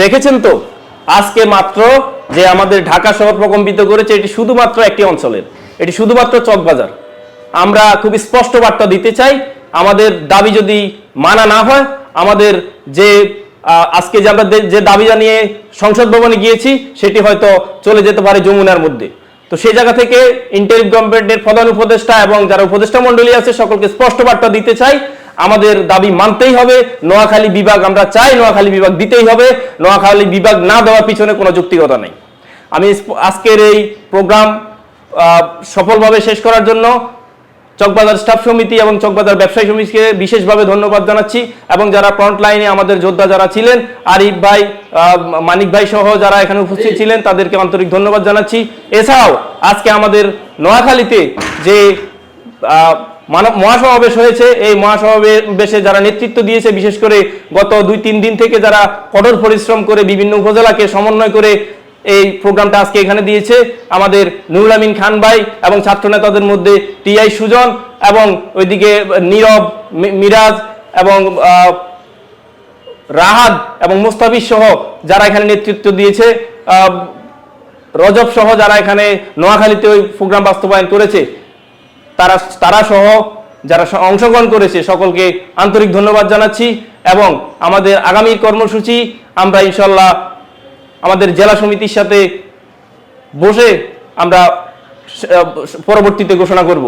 দেখেছেন তো আজকে মাত্র যে আমাদের ঢাকা শহর প্রকম্পিত করেছে, এটি শুধুমাত্র একটি অঞ্চলের, এটি শুধুমাত্র চকবাজার। আমরা খুব স্পষ্ট বার্তা দিতে চাই, আমাদের দাবি যদি মানা না হয়, আমাদের যে আজকে যে আমরা যে দাবি জানিয়ে সংসদ ভবনে গিয়েছি সেটি হয়তো চলে যেতে পারে যমুনার মধ্যে। তো সেই জায়গা থেকে ইন্টারিম গভর্নমেন্টের প্রধান উপদেষ্টা এবং যারা উপদেষ্টা মন্ডলী আছে সকলকে স্পষ্ট বার্তা দিতে চাই, আমাদের দাবি মানতেই হবে। নোয়াখালী বিভাগ আমরা চাই, নোয়াখালী বিভাগ দিতেই হবে। নোয়াখালী বিভাগ না দেওয়ার পিছনে কোনো যৌক্তিকতা নেই। আমি আজকের এই প্রোগ্রাম সফলভাবে শেষ করার জন্য চকবাজার স্টাফ সমিতি এবং চকবাজার ব্যবসায়ী সমিতিকে বিশেষভাবে ধন্যবাদ জানাচ্ছি, এবং যারা ফ্রন্ট লাইনে আমাদের যোদ্ধা যারা ছিলেন, আরিফ ভাই, মানিক ভাই সহ যারা এখানে উপস্থিত ছিলেন, তাদেরকে আন্তরিক ধন্যবাদ জানাচ্ছি। এছাড়াও আজকে আমাদের নোয়াখালীতে যে মহাসমাবেশ হয়েছে, এই মহাসমাবেশে যারা নেতৃত্ব দিয়েছে, বিশেষ করে গত 2-3 দিন থেকে যারা কঠোর পরিশ্রম করে বিভিন্ন উপজেলাকে সমন্বয় করে এই প্রোগ্রামটা আজকে এখানে দিয়েছে, আমাদের নুরুল আমিন খান ভাই এবং ছাত্র নেতাদের মধ্যে টিআই সুজন এবং ওইদিকে নীরব, মিরাজ এবং রাহাত এবং মুস্তাফিজ সহ যারা এখানে নেতৃত্ব দিয়েছে, রজব সহ যারা এখানে নোয়াখালীতে ওই প্রোগ্রাম বাস্তবায়ন করেছে, তারা সহ যারা অংশগ্রহণ করেছে সকলকে আন্তরিক ধন্যবাদ জানাচ্ছি। এবং আমাদের আগামী কর্মসূচি আমরা ইনশাল্লাহ আমাদের জেলা সমিতির সাথে বসে আমরা পরবর্তীতে ঘোষণা করব।